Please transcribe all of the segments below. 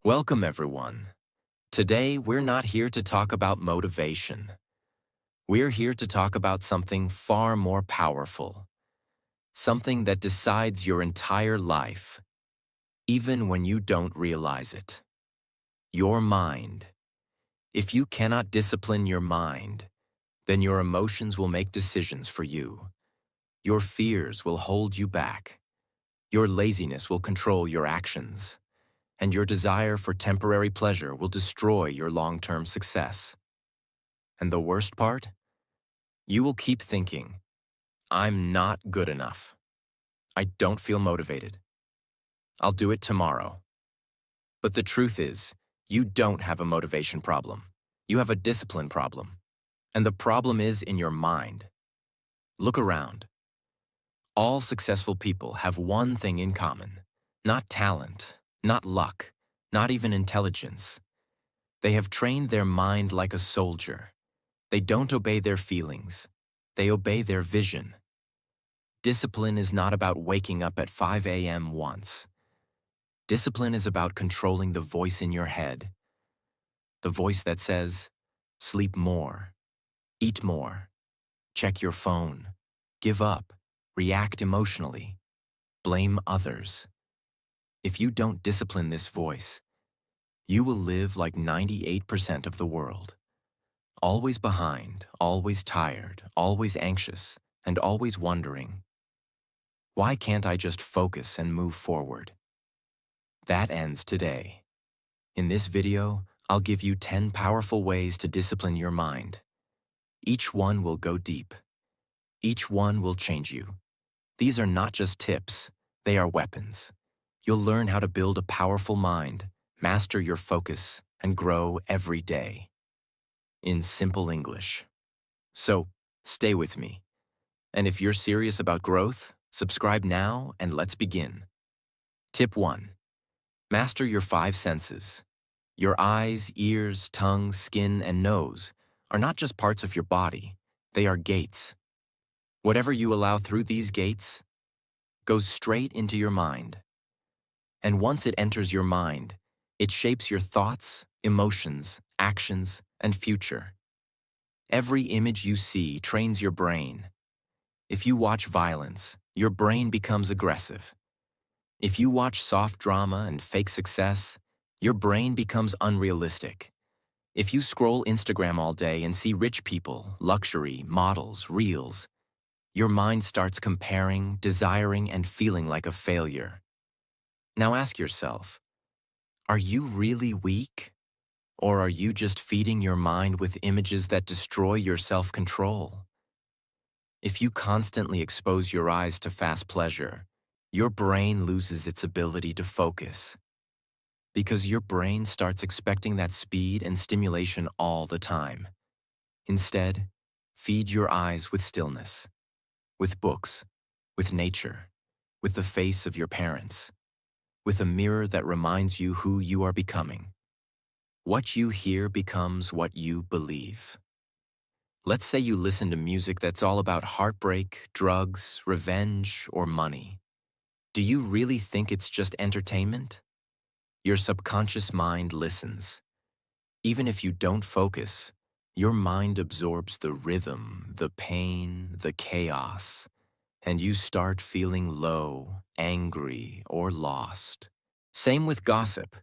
Welcome, everyone. Today, we're not here to talk about motivation. We're here to talk about something far more powerful, something that decides your entire life, even when you don't realize it. Your mind. If you cannot discipline your mind, then your emotions will make decisions for you. Your fears will hold you back. Your laziness will control your actions. And your desire for temporary pleasure will destroy your long-term success. And the worst part? You will keep thinking, I'm not good enough. I don't feel motivated. I'll do it tomorrow. But the truth is, you don't have a motivation problem. You have a discipline problem. And the problem is in your mind. Look around. All successful people have one thing in common. Not talent, not luck, not even intelligence. They have trained their mind like a soldier. They don't obey their feelings. They obey their vision. Discipline is not about waking up at 5 a.m. once. Discipline is about controlling the voice in your head. The voice that says, sleep more, eat more, check your phone, give up, react emotionally, blame others. If you don't discipline this voice, you will live like 98% of the world. Always behind, always tired, always anxious, and always wondering, why can't I just focus and move forward? That ends today. In this video, I'll give you 10 powerful ways to discipline your mind. Each one will go deep. Each one will change you. These are not just tips, they are weapons. You'll learn how to build a powerful mind, master your focus, and grow every day. In simple English. So, stay with me. And if you're serious about growth, subscribe now and let's begin. Tip 1. Master your 5 senses. Your eyes, ears, tongue, skin, and nose are not just parts of your body, they are gates. Whatever you allow through these gates goes straight into your mind. And once it enters your mind, it shapes your thoughts, emotions, actions, and future. Every image you see trains your brain. If you watch violence, your brain becomes aggressive. If you watch soft drama and fake success, your brain becomes unrealistic. If you scroll Instagram all day and see rich people, luxury, models, reels, your mind starts comparing, desiring, and feeling like a failure. Now ask yourself, are you really weak? Or are you just feeding your mind with images that destroy your self-control? If you constantly expose your eyes to fast pleasure, your brain loses its ability to focus. Because your brain starts expecting that speed and stimulation all the time. Instead, feed your eyes with stillness, with books, with nature, with the face of your parents, with a mirror that reminds you who you are becoming. What you hear becomes what you believe. Let's say you listen to music that's all about heartbreak, drugs, revenge, or money. Do you really think it's just entertainment? Your subconscious mind listens. Even if you don't focus, your mind absorbs the rhythm, the pain, the chaos, and you start feeling low, angry, or lost. Same with gossip.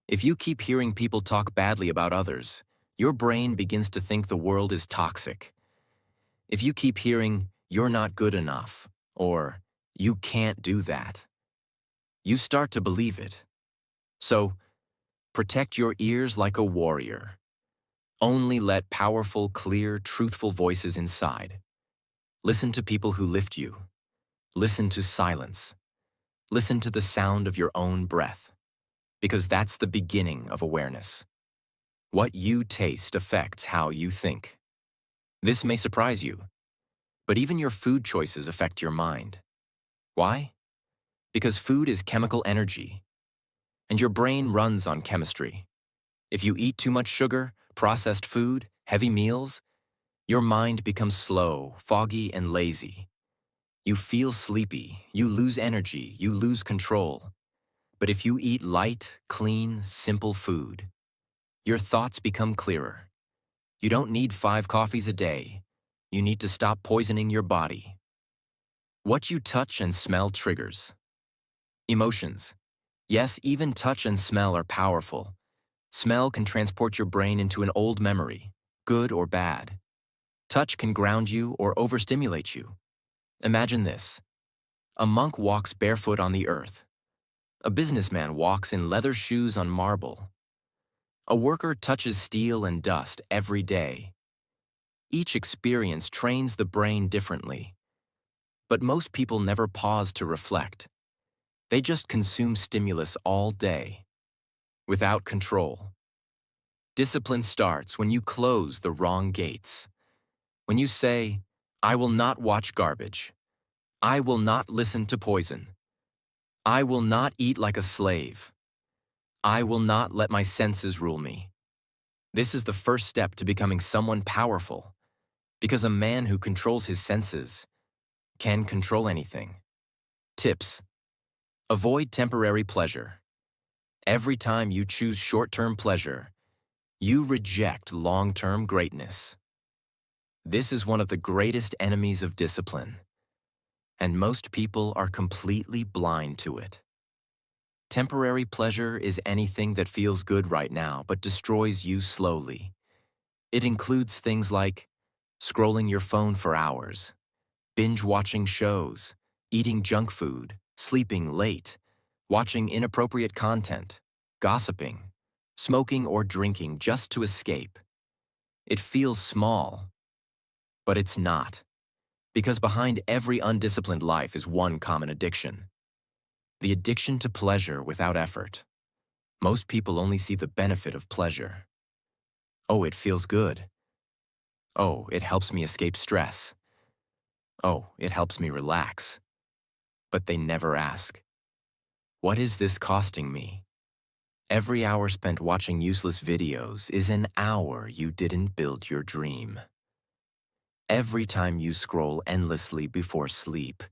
If you keep hearing people talk badly about others, your brain begins to think the world is toxic. If you keep hearing, you're not good enough, or you can't do that, you start to believe it. So, protect your ears like a warrior. Only let powerful, clear, truthful voices inside. Listen to people who lift you. Listen to silence. Listen to the sound of your own breath, because that's the beginning of awareness. What you taste affects how you think. This may surprise you, but even your food choices affect your mind. Why? Because food is chemical energy, and your brain runs on chemistry. If you eat too much sugar, processed food, heavy meals, your mind becomes slow, foggy, and lazy. You feel sleepy, you lose energy, you lose control. But if you eat light, clean, simple food, your thoughts become clearer. You don't need 5 coffees a day. You need to stop poisoning your body. What you touch and smell triggers. Emotions. Yes, even touch and smell are powerful. Smell can transport your brain into an old memory, good or bad. Touch can ground you or overstimulate you. Imagine this. A monk walks barefoot on the earth. A businessman walks in leather shoes on marble. A worker touches steel and dust every day. Each experience trains the brain differently. But most people never pause to reflect. They just consume stimulus all day, without control. Discipline starts when you close the wrong gates. When you say, I will not watch garbage. I will not listen to poison. I will not eat like a slave. I will not let my senses rule me. This is the first step to becoming someone powerful, because a man who controls his senses can control anything. Tips. Avoid temporary pleasure. Every time you choose short-term pleasure, you reject long-term greatness. This is one of the greatest enemies of discipline, and most people are completely blind to it. Temporary pleasure is anything that feels good right now but destroys you slowly. It includes things like scrolling your phone for hours, binge-watching shows, eating junk food, sleeping late, watching inappropriate content, gossiping, smoking or drinking just to escape. It feels small, but it's not, because behind every undisciplined life is one common addiction: the addiction to pleasure without effort. Most people only see the benefit of pleasure. Oh, it feels good. Oh, it helps me escape stress. Oh, it helps me relax. But they never ask, what is this costing me? Every hour spent watching useless videos is an hour you didn't build your dream. Every time you scroll endlessly before sleep,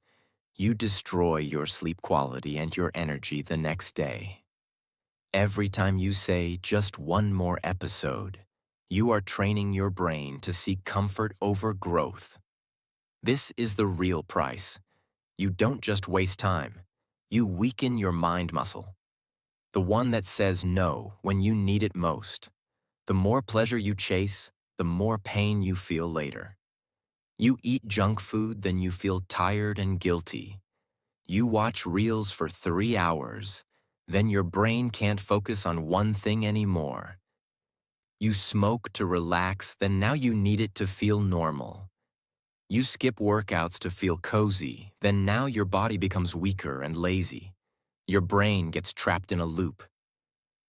you destroy your sleep quality and your energy the next day. Every time you say just one more episode, you are training your brain to seek comfort over growth. This is the real price. You don't just waste time. You weaken your mind muscle. The one that says no when you need it most. The more pleasure you chase, the more pain you feel later. You eat junk food, then you feel tired and guilty. You watch reels for 3 hours, then your brain can't focus on one thing anymore. You smoke to relax, then now you need it to feel normal. You skip workouts to feel cozy, then now your body becomes weaker and lazy. Your brain gets trapped in a loop.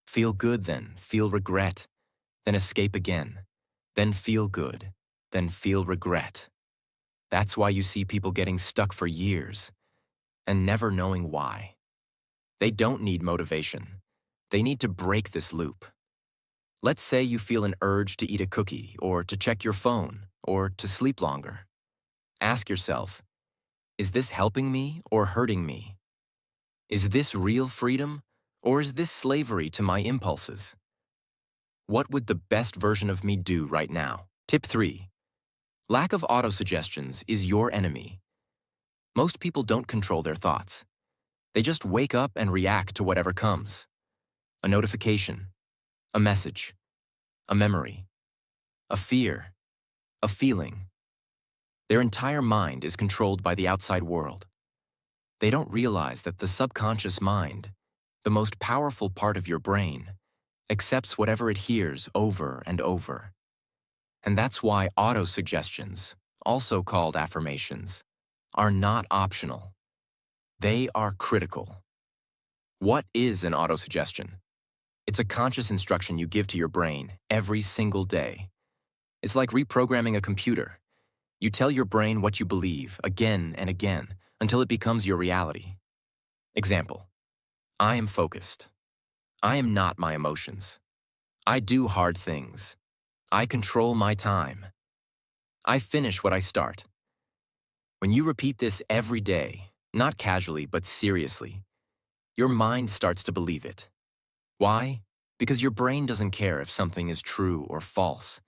Feel good, then feel regret, then escape again, then feel good, then feel regret. That's why you see people getting stuck for years and never knowing why. They don't need motivation. They need to break this loop. Let's say you feel an urge to eat a cookie or to check your phone or to sleep longer. Ask yourself, is this helping me or hurting me? Is this real freedom or is this slavery to my impulses? What would the best version of me do right now? Tip 3. Lack of autosuggestions is your enemy. Most people don't control their thoughts. They just wake up and react to whatever comes. A notification, a message, a memory, a fear, a feeling. Their entire mind is controlled by the outside world. They don't realize that the subconscious mind, the most powerful part of your brain, accepts whatever it hears over and over. And that's why autosuggestions, also called affirmations, are not optional. They are critical. What is an autosuggestion? It's a conscious instruction you give to your brain every single day. It's like reprogramming a computer. You tell your brain what you believe again and again until it becomes your reality. Example: I am focused. I am not my emotions. I do hard things. I control my time. I finish what I start. When you repeat this every day, not casually but seriously, Your mind starts to believe it. Why? Because your brain doesn't care if something is true or false.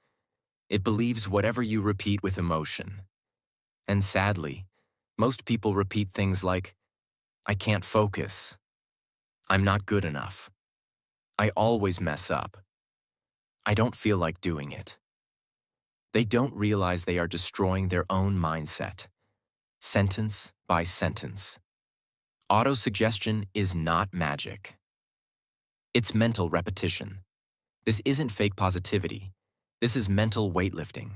It believes whatever you repeat with emotion. And sadly, most people repeat things like, I can't focus. I'm not good enough. I always mess up. I don't feel like doing it. They don't realize they are destroying their own mindset, sentence by sentence. Autosuggestion is not magic. It's mental repetition. This isn't fake positivity. This is mental weightlifting.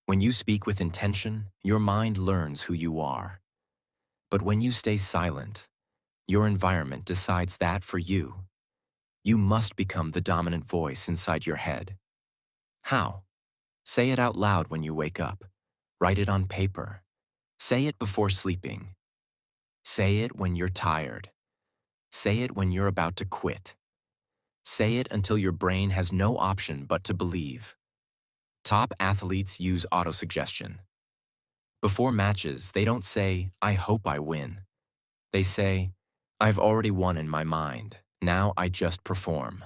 When you speak with intention, your mind learns who you are. But when you stay silent, your environment decides that for you. You must become the dominant voice inside your head. How? Say it out loud when you wake up. Write it on paper. Say it before sleeping. Say it when you're tired. Say it when you're about to quit. Say it until your brain has no option but to believe. Top athletes use autosuggestion. Before matches, they don't say, I hope I win. They say, I've already won in my mind. Now I just perform.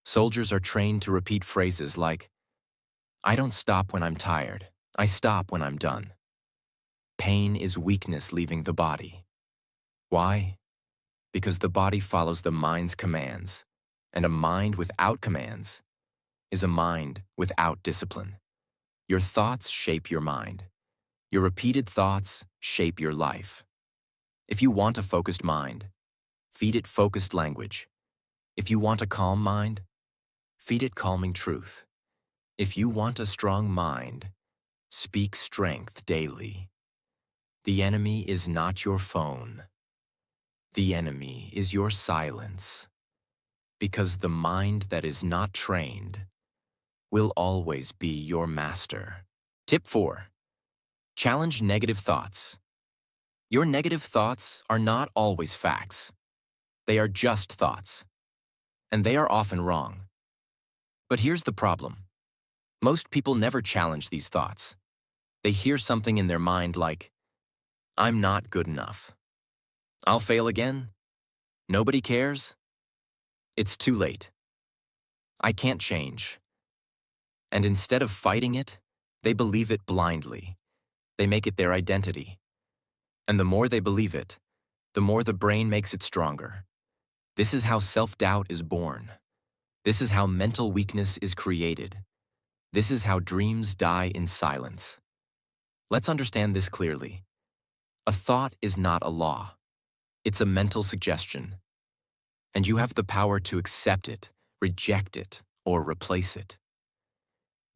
Soldiers are trained to repeat phrases like, I don't stop when I'm tired. I stop when I'm done. Pain is weakness leaving the body. Why? Because the body follows the mind's commands, and a mind without commands is a mind without discipline. Your thoughts shape your mind. Your repeated thoughts shape your life. If you want a focused mind, feed it focused language. If you want a calm mind, feed it calming truth. If you want a strong mind, speak strength daily. The enemy is not your phone. The enemy is your silence. Because the mind that is not trained will always be your master. Tip 4. Challenge negative thoughts. Your negative thoughts are not always facts. They are just thoughts. And they are often wrong. But here's the problem. Most people never challenge these thoughts. They hear something in their mind like, I'm not good enough. I'll fail again. Nobody cares. It's too late. I can't change. And instead of fighting it, they believe it blindly. They make it their identity. And the more they believe it, the more the brain makes it stronger. This is how self-doubt is born. This is how mental weakness is created. This is how dreams die in silence. Let's understand this clearly. A thought is not a law. It's a mental suggestion. And you have the power to accept it, reject it, or replace it.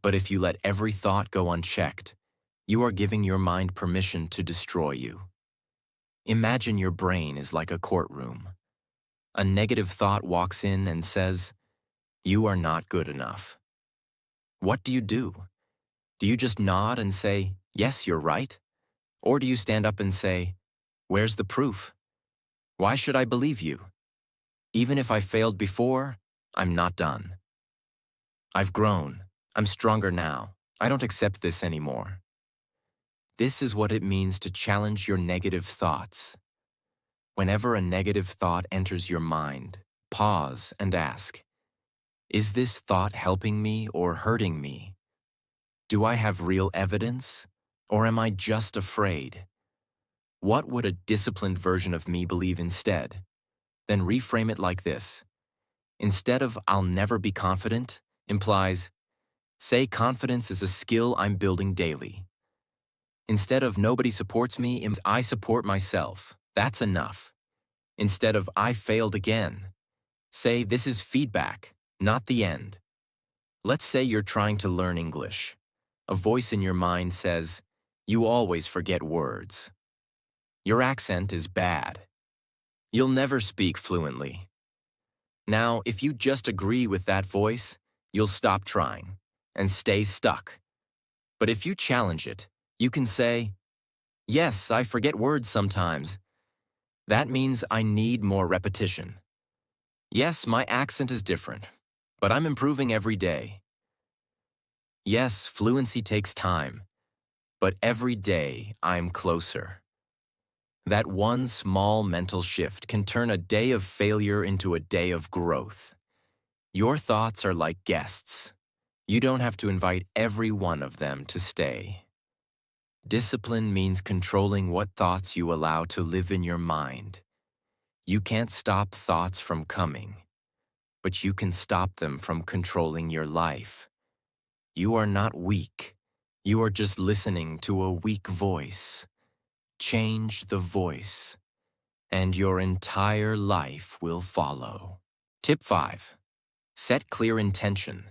But if you let every thought go unchecked, you are giving your mind permission to destroy you. Imagine your brain is like a courtroom. A negative thought walks in and says, you are not good enough. What do? Do you just nod and say, yes, you're right? Or do you stand up and say, where's the proof? Why should I believe you? Even if I failed before, I'm not done. I've grown. I'm stronger now. I don't accept this anymore. This is what it means to challenge your negative thoughts. Whenever a negative thought enters your mind, pause and ask, is this thought helping me or hurting me? Do I have real evidence, or am I just afraid? What would a disciplined version of me believe instead? Then reframe it like this. Instead of I'll never be confident, implies, say confidence is a skill I'm building daily. Instead of nobody supports me, I support myself. That's enough. Instead of I failed again, say this is feedback, not the end. Let's say you're trying to learn English. A voice in your mind says, you always forget words. Your accent is bad. You'll never speak fluently. Now, if you just agree with that voice, you'll stop trying and stay stuck. But if you challenge it, you can say, yes, I forget words sometimes. That means I need more repetition. Yes, my accent is different, but I'm improving every day. Yes, fluency takes time, but every day I'm closer. That one small mental shift can turn a day of failure into a day of growth. Your thoughts are like guests. You don't have to invite every one of them to stay. Discipline means controlling what thoughts you allow to live in your mind. You can't stop thoughts from coming, but you can stop them from controlling your life. You are not weak. You are just listening to a weak voice. Change the voice, and your entire life will follow. Tip 5. Set clear intention.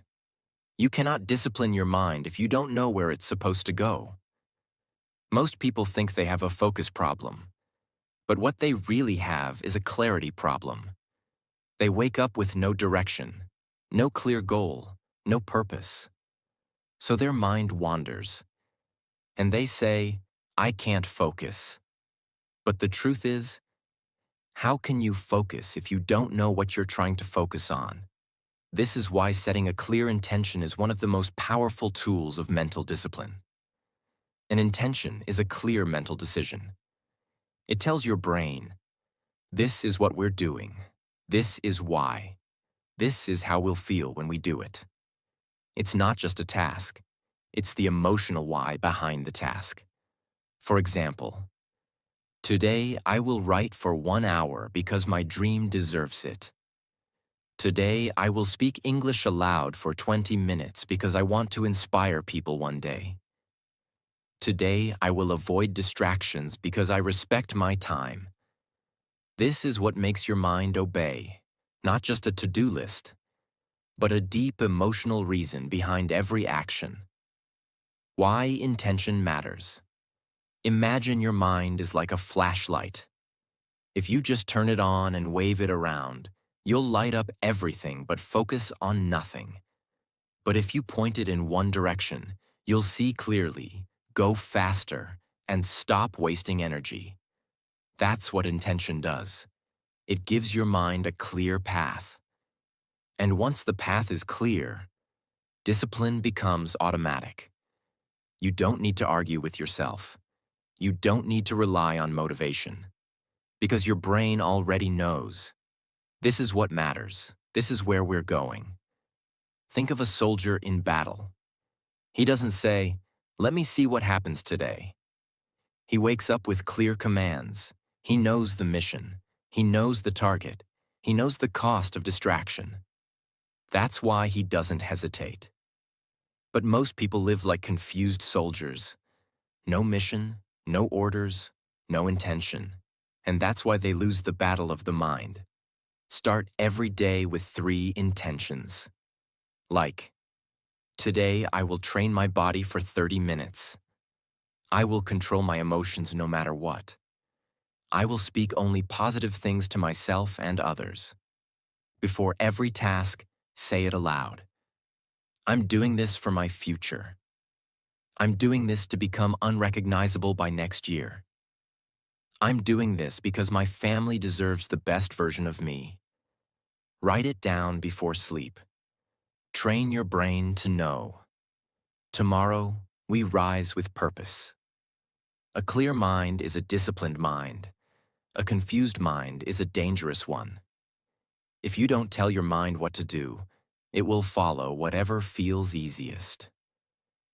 You cannot discipline your mind if you don't know where it's supposed to go. Most people think they have a focus problem, but what they really have is a clarity problem. They wake up with no direction, no clear goal, no purpose. So their mind wanders, and they say, "I can't focus." But the truth is, how can you focus if you don't know what you're trying to focus on? This is why setting a clear intention is one of the most powerful tools of mental discipline. An intention is a clear mental decision. It tells your brain, this is what we're doing. This is why. This is how we'll feel when we do it. It's not just a task. It's the emotional why behind the task. For example, today I will write for 1 hour because my dream deserves it. Today I will speak English aloud for 20 minutes because I want to inspire people one day. Today I will avoid distractions because I respect my time. This is what makes your mind obey, not just a to-do list, but a deep emotional reason behind every action. Why intention matters. Imagine your mind is like a flashlight. If you just turn it on and wave it around, you'll light up everything but focus on nothing. But if you point it in one direction, you'll see clearly, go faster, and stop wasting energy. That's what intention does. It gives your mind a clear path. And once the path is clear, discipline becomes automatic. You don't need to argue with yourself. You don't need to rely on motivation. Because your brain already knows. This is what matters. This is where we're going. Think of a soldier in battle. He doesn't say, "Let me see what happens today." He wakes up with clear commands. He knows the mission. He knows the target. He knows the cost of distraction. That's why he doesn't hesitate. But most people live like confused soldiers. No mission, no orders, no intention. And that's why they lose the battle of the mind. Start every day with 3 intentions. Like, today I will train my body for 30 minutes. I will control my emotions no matter what. I will speak only positive things to myself and others. Before every task, say it aloud. I'm doing this for my future. I'm doing this to become unrecognizable by next year. I'm doing this because my family deserves the best version of me. Write it down before sleep. Train your brain to know. Tomorrow, we rise with purpose. A clear mind is a disciplined mind. A confused mind is a dangerous one. If you don't tell your mind what to do, it will follow whatever feels easiest.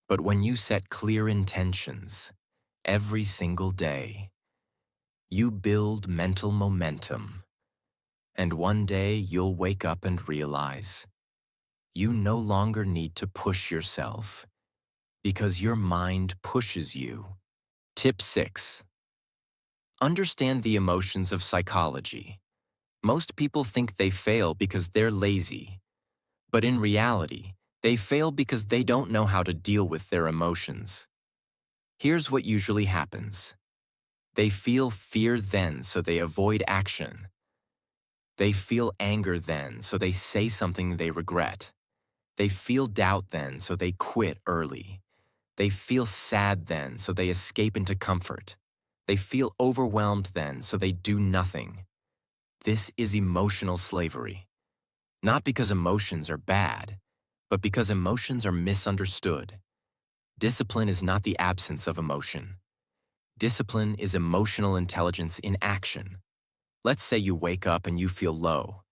But when you set clear intentions, every single day, you build mental momentum. And one day you'll wake up and realize you no longer need to push yourself because your mind pushes you. Tip 6. Understand the emotions of psychology. Most people think they fail because they're lazy. But in reality, they fail because they don't know how to deal with their emotions. Here's what usually happens. They feel fear then, so they avoid action. They feel anger then, so they say something they regret. They feel doubt then, so they quit early. They feel sad then, so they escape into comfort. They feel overwhelmed then, so they do nothing. This is emotional slavery. Not because emotions are bad, but because emotions are misunderstood. Discipline is not the absence of emotion. Discipline is emotional intelligence in action. Let's say you wake up and you feel low.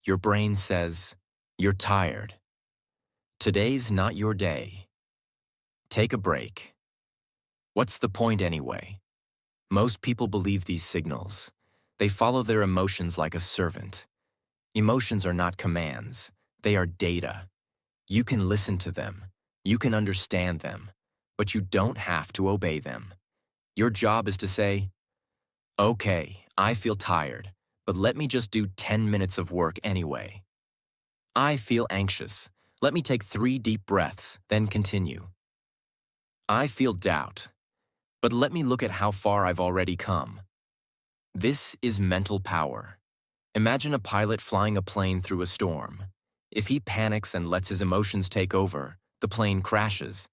Your brain says, "You're tired. Today's not your day. Take a break." What's the point anyway? Most people believe these signals. They follow their emotions like a servant. Emotions are not commands. They are data. You can listen to them. You can understand them. But you don't have to obey them. Your job is to say, "Okay, I feel tired, but let me just do 10 minutes of work anyway. I feel anxious. Let me take 3 deep breaths, then continue. I feel doubt, but let me look at how far I've already come." This is mental power. Imagine a pilot flying a plane through a storm. If he panics and lets his emotions take over, the plane crashes.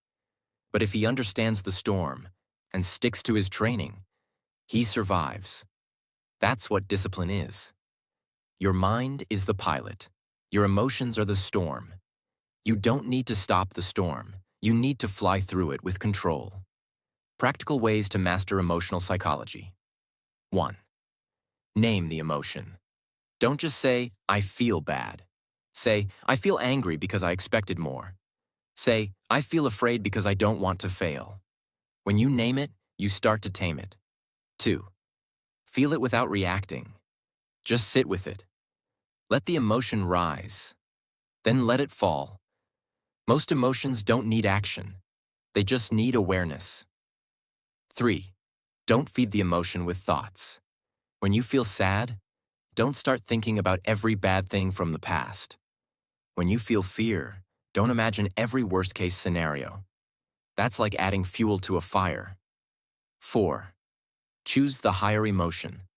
But if he understands the storm and sticks to his training, he survives. That's what discipline is. Your mind is the pilot. Your emotions are the storm. You don't need to stop the storm. You need to fly through it with control. Practical ways to master emotional psychology. 1. Name the emotion. Don't just say, "I feel bad." Say, "I feel angry because I expected more." Say, "I feel afraid because I don't want to fail." When you name it, you start to tame it. 2. Feel it without reacting. Just sit with it. Let the emotion rise. Then let it fall. Most emotions don't need action. They just need awareness. 3. Don't feed the emotion with thoughts. When you feel sad, don't start thinking about every bad thing from the past. When you feel fear, don't imagine every worst-case scenario. That's like adding fuel to a fire. 4. Choose the higher emotion.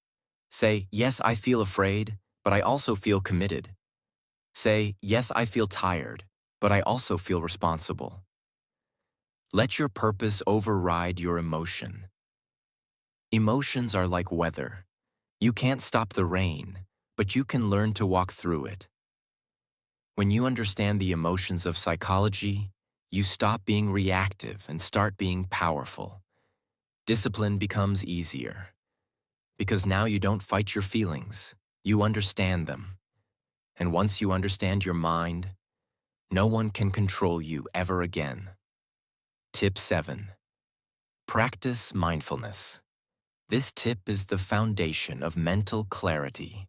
Say, "Yes, I feel afraid, but I also feel committed." Say, "Yes, I feel tired, but I also feel responsible." Let your purpose override your emotion. Emotions are like weather. You can't stop the rain, but you can learn to walk through it. When you understand the emotions of psychology, you stop being reactive and start being powerful. Discipline becomes easier, because now you don't fight your feelings, you understand them. And once you understand your mind, no one can control you ever again. Tip 7. Practice mindfulness. This tip is the foundation of mental clarity.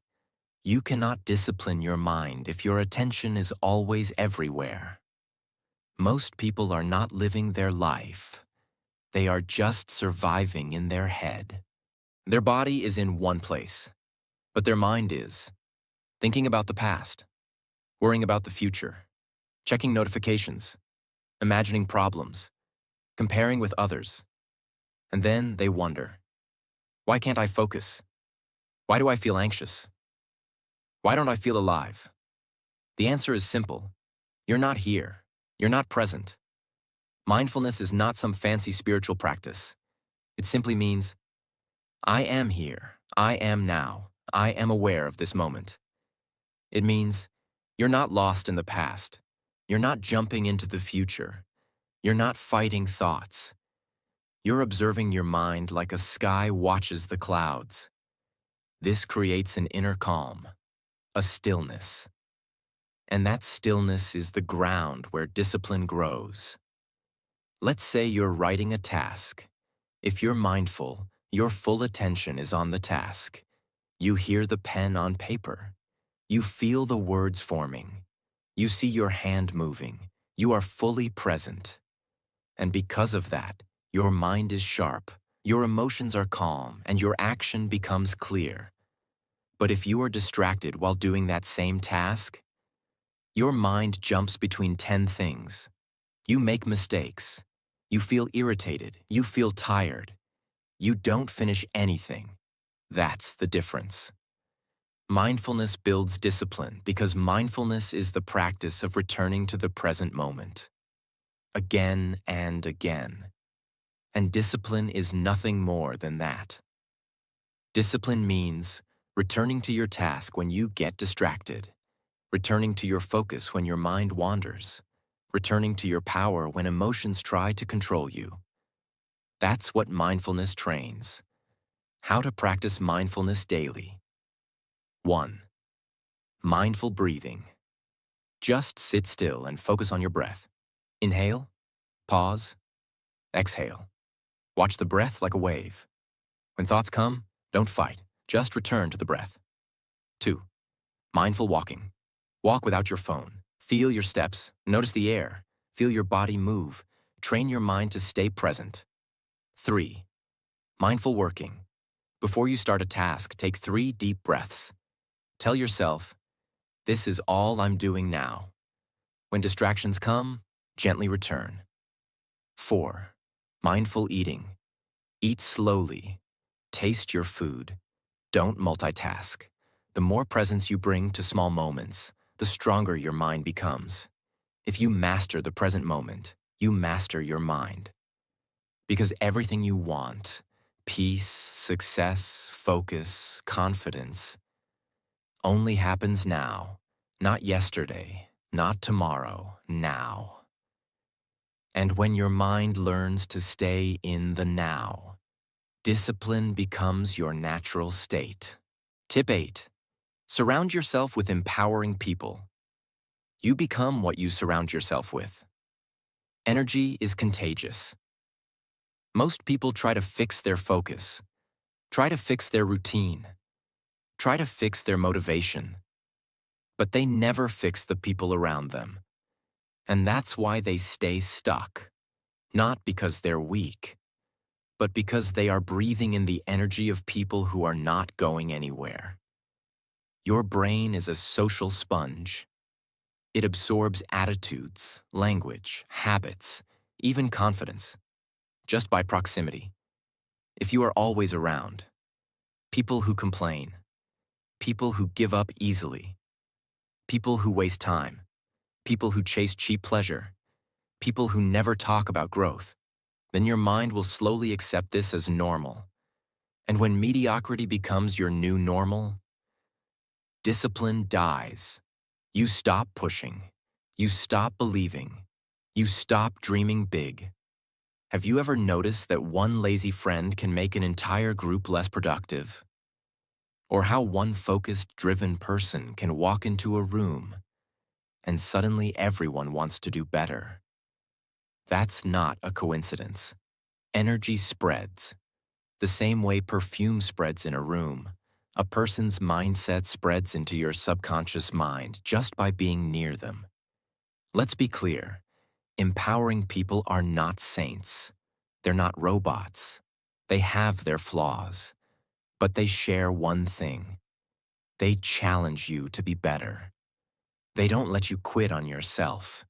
You cannot discipline your mind if your attention is always everywhere. Most people are not living their life. They are just surviving in their head. Their body is in one place, but their mind is thinking about the past, worrying about the future, checking notifications, imagining problems, comparing with others. And then they wonder, why can't I focus? Why do I feel anxious? Why don't I feel alive? The answer is simple. You're not here. You're not present. Mindfulness is not some fancy spiritual practice. It simply means, I am here. I am now. I am aware of this moment. It means you're not lost in the past. You're not jumping into the future. You're not fighting thoughts. You're observing your mind like a sky watches the clouds. This creates an inner calm, a stillness. And that stillness is the ground where discipline grows. Let's say you're writing a task. If you're mindful, your full attention is on the task. You hear the pen on paper. You feel the words forming. You see your hand moving. You are fully present. And because of that, your mind is sharp, your emotions are calm, and your action becomes clear. But if you are distracted while doing that same task, your mind jumps between 10 things. You make mistakes. You feel irritated. You feel tired. You don't finish anything. That's the difference. Mindfulness builds discipline because mindfulness is the practice of returning to the present moment, again and again. And discipline is nothing more than that. Discipline means returning to your task when you get distracted, returning to your focus when your mind wanders, returning to your power when emotions try to control you. That's what mindfulness trains. How to practice mindfulness daily. 1. Mindful breathing. Just sit still and focus on your breath. Inhale, pause, exhale. Watch the breath like a wave. When thoughts come, don't fight. Just return to the breath. 2. Mindful walking. Walk without your phone. Feel your steps. Notice the air. Feel your body move. Train your mind to stay present. 3. Mindful working. Before you start a task, take 3 deep breaths. Tell yourself, this is all I'm doing now. When distractions come, gently return. 4. Mindful eating. Eat slowly. Taste your food. Don't multitask. The more presence you bring to small moments, the stronger your mind becomes. If you master the present moment, you master your mind. Because everything you want, peace, success, focus, confidence, only happens now, not yesterday, not tomorrow, now. And when your mind learns to stay in the now, discipline becomes your natural state. Tip 8. Surround yourself with empowering people. You become what you surround yourself with. Energy is contagious. Most people try to fix their focus, try to fix their routine, try to fix their motivation, but they never fix the people around them. And that's why they stay stuck, not because they're weak, but because they are breathing in the energy of people who are not going anywhere. Your brain is a social sponge. It absorbs attitudes, language, habits, even confidence, just by proximity. If you are always around, people who complain, people who give up easily, people who waste time, people who chase cheap pleasure, people who never talk about growth, then your mind will slowly accept this as normal. And when mediocrity becomes your new normal, discipline dies. You stop pushing. You stop believing. You stop dreaming big. Have you ever noticed that one lazy friend can make an entire group less productive? Or how one focused, driven person can walk into a room and suddenly everyone wants to do better? That's not a coincidence. Energy spreads. The same way perfume spreads in a room, a person's mindset spreads into your subconscious mind just by being near them. Let's be clear. Empowering people are not saints. They're not robots. They have their flaws, but they share one thing. They challenge you to be better. They don't let you quit on yourself.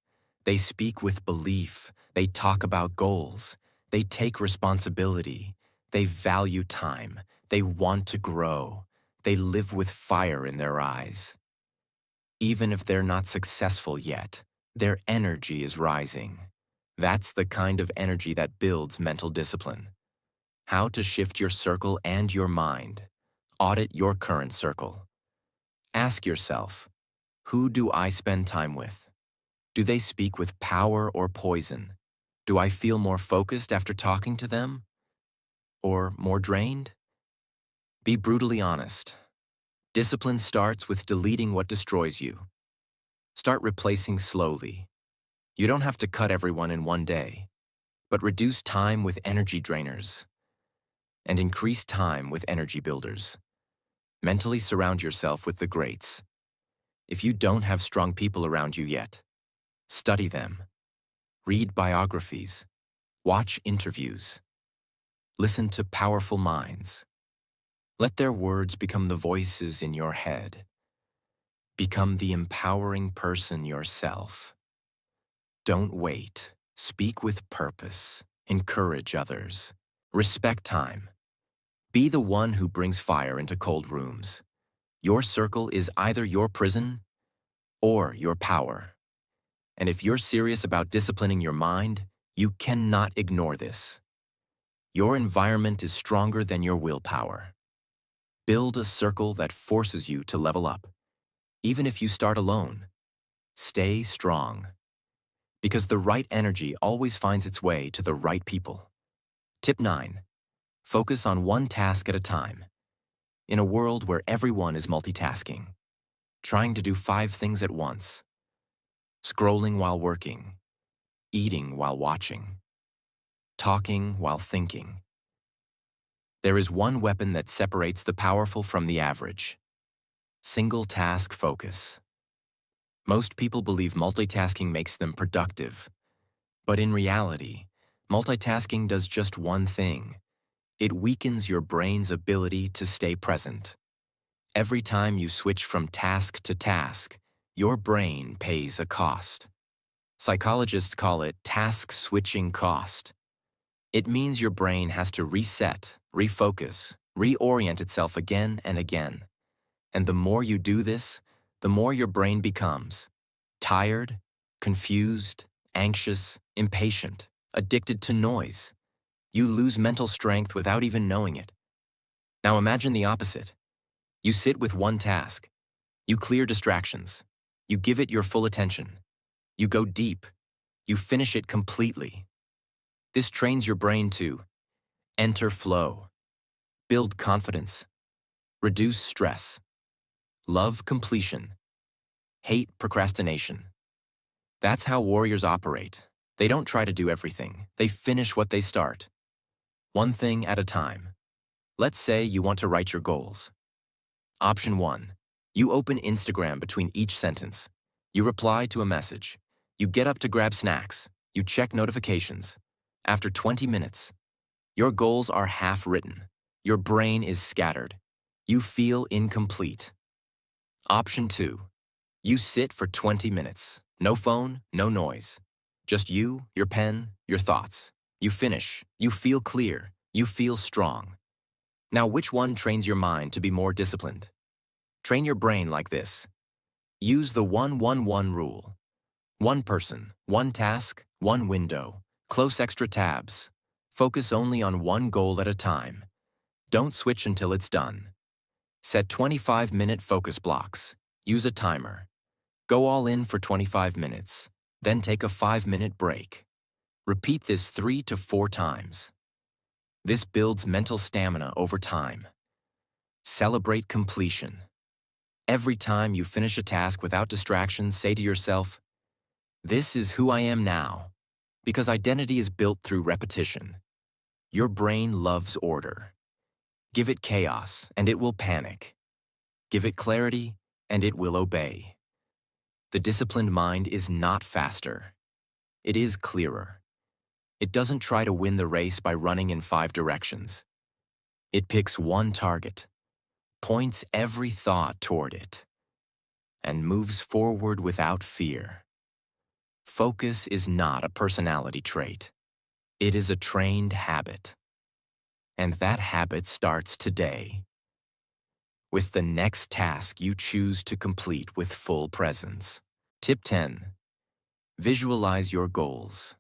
They speak with belief. They talk about goals. They take responsibility. They value time. They want to grow. They live with fire in their eyes. Even if they're not successful yet, their energy is rising. That's the kind of energy that builds mental discipline. How to shift your circle and your mind. Audit your current circle. Ask yourself, who do I spend time with? Do they speak with power or poison? Do I feel more focused after talking to them? Or more drained? Be brutally honest. Discipline starts with deleting what destroys you. Start replacing slowly. You don't have to cut everyone in one day, but reduce time with energy drainers and increase time with energy builders. Mentally surround yourself with the greats. If you don't have strong people around you yet, study them. Read biographies. Watch interviews. Listen to powerful minds. Let their words become the voices in your head. Become the empowering person yourself. Don't wait. Speak with purpose. Encourage others. Respect time. Be the one who brings fire into cold rooms. Your circle is either your prison or your power. And if you're serious about disciplining your mind, you cannot ignore this. Your environment is stronger than your willpower. Build a circle that forces you to level up. Even if you start alone, stay strong. Because the right energy always finds its way to the right people. Tip 9. Focus on one task at a time. In a world where everyone is multitasking, trying to do 5 things at once, scrolling while working, eating while watching, talking while thinking, there is one weapon that separates the powerful from the average: single task focus. Most people believe multitasking makes them productive, but in reality, multitasking does just one thing. It weakens your brain's ability to stay present. Every time you switch from task to task, your brain pays a cost. Psychologists call it task switching cost. It means your brain has to reset, refocus, reorient itself again and again. And the more you do this, the more your brain becomes tired, confused, anxious, impatient, addicted to noise. You lose mental strength without even knowing it. Now imagine the opposite. You sit with one task. You clear distractions. You give it your full attention. You go deep. You finish it completely. This trains your brain to enter flow, build confidence, reduce stress, love completion, hate procrastination. That's how warriors operate. They don't try to do everything. They finish what they start, one thing at a time. Let's say you want to write your goals. Option 1. You open Instagram between each sentence. You reply to a message. You get up to grab snacks. You check notifications. After 20 minutes, your goals are half written. Your brain is scattered. You feel incomplete. Option 2. You sit for 20 minutes. No phone, no noise. Just you, your pen, your thoughts. You finish. You feel clear. You feel strong. Now, which one trains your mind to be more disciplined? Train your brain like this. Use the 1-1-1 rule. One person, one task, one window. Close extra tabs. Focus only on one goal at a time. Don't switch until it's done. Set 25-minute focus blocks. Use a timer. Go all in for 25 minutes. Then take a 5-minute break. Repeat this 3 to 4 times. This builds mental stamina over time. Celebrate completion. Every time you finish a task without distractions, say to yourself, "This is who I am now," because identity is built through repetition. Your brain loves order. Give it chaos, and it will panic. Give it clarity, and it will obey. The disciplined mind is not faster. It is clearer. It doesn't try to win the race by running in 5 directions. It picks one target, points every thought toward it, and moves forward without fear. Focus is not a personality trait. It is a trained habit. And that habit starts today, with the next task you choose to complete with full presence. Tip 10. Visualize your goals.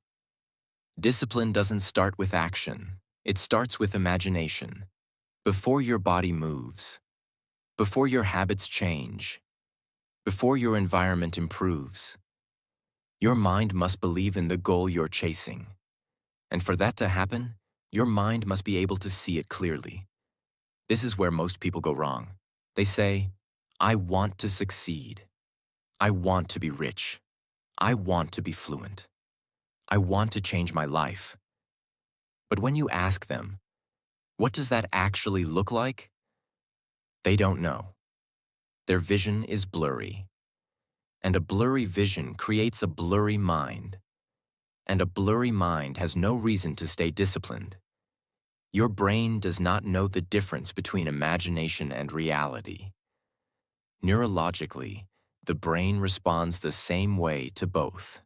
Discipline doesn't start with action. It starts with imagination. Before your body moves, before your habits change, before your environment improves, your mind must believe in the goal you're chasing. And for that to happen, your mind must be able to see it clearly. This is where most people go wrong. They say, "I want to succeed. I want to be rich. I want to be fluent. I want to change my life." But when you ask them, what does that actually look like? They don't know. Their vision is blurry. And a blurry vision creates a blurry mind. And a blurry mind has no reason to stay disciplined. Your brain does not know the difference between imagination and reality. Neurologically, the brain responds the same way to both.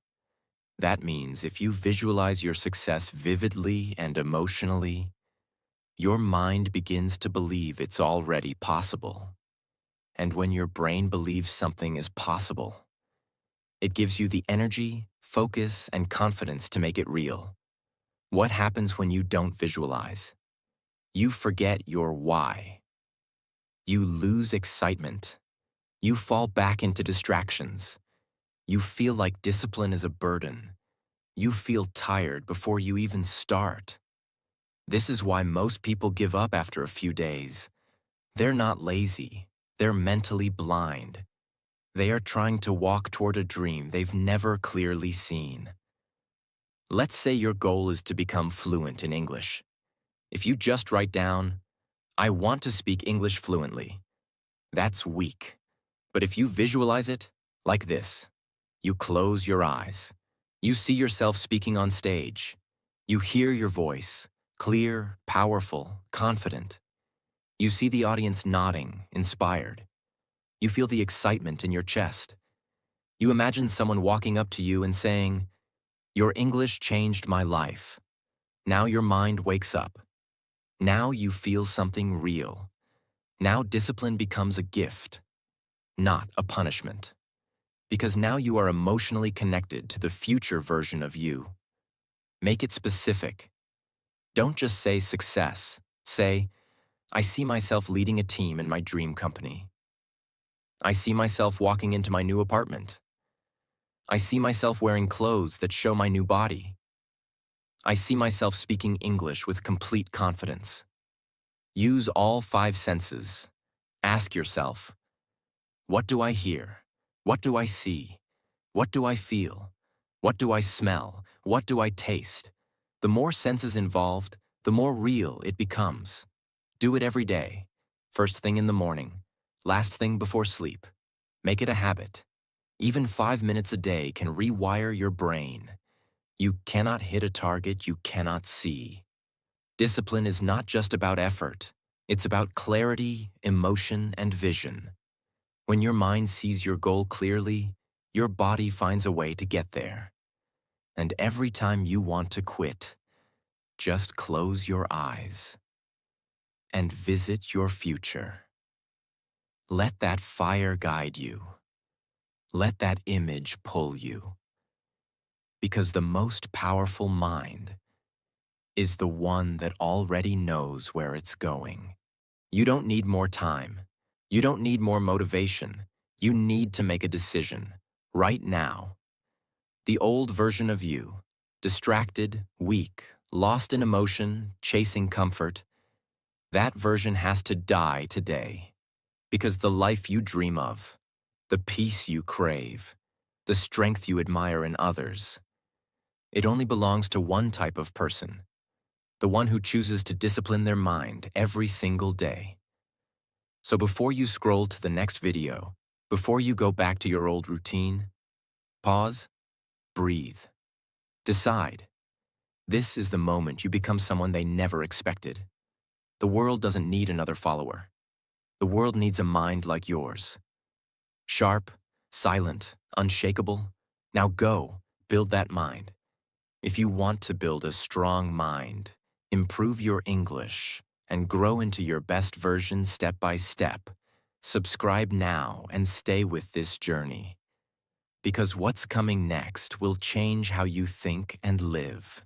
That means if you visualize your success vividly and emotionally, your mind begins to believe it's already possible. And when your brain believes something is possible, it gives you the energy, focus, and confidence to make it real. What happens when you don't visualize? You forget your why. You lose excitement. You fall back into distractions. You feel like discipline is a burden. You feel tired before you even start. This is why most people give up after a few days. They're not lazy. They're mentally blind. They are trying to walk toward a dream they've never clearly seen. Let's say your goal is to become fluent in English. If you just write down, "I want to speak English fluently," that's weak. But if you visualize it, like this, you close your eyes. You see yourself speaking on stage. You hear your voice, clear, powerful, confident. You see the audience nodding, inspired. You feel the excitement in your chest. You imagine someone walking up to you and saying, "Your English changed my life." Now your mind wakes up. Now you feel something real. Now discipline becomes a gift, not a punishment. Because now you are emotionally connected to the future version of you. Make it specific. Don't just say success. Say, "I see myself leading a team in my dream company. I see myself walking into my new apartment. I see myself wearing clothes that show my new body. I see myself speaking English with complete confidence." Use all 5 senses. Ask yourself, what do I hear? What do I see? What do I feel? What do I smell? What do I taste? The more senses involved, the more real it becomes. Do it every day. First thing in the morning. Last thing before sleep. Make it a habit. Even 5 minutes a day can rewire your brain. You cannot hit a target you cannot see. Discipline is not just about effort. It's about clarity, emotion, and vision. When your mind sees your goal clearly, your body finds a way to get there. And every time you want to quit, just close your eyes and visit your future. Let that fire guide you. Let that image pull you. Because the most powerful mind is the one that already knows where it's going. You don't need more time. You don't need more motivation. You need to make a decision right now. The old version of you, distracted, weak, lost in emotion, chasing comfort, that version has to die today. Because the life you dream of, the peace you crave, the strength you admire in others, it only belongs to one type of person, the one who chooses to discipline their mind every single day. So before you scroll to the next video, before you go back to your old routine, pause, breathe, decide. This is the moment you become someone they never expected. The world doesn't need another follower. The world needs a mind like yours. Sharp, silent, unshakable. Now go, build that mind. If you want to build a strong mind, improve your English, and grow into your best version step by step, subscribe now and stay with this journey. Because what's coming next will change how you think and live.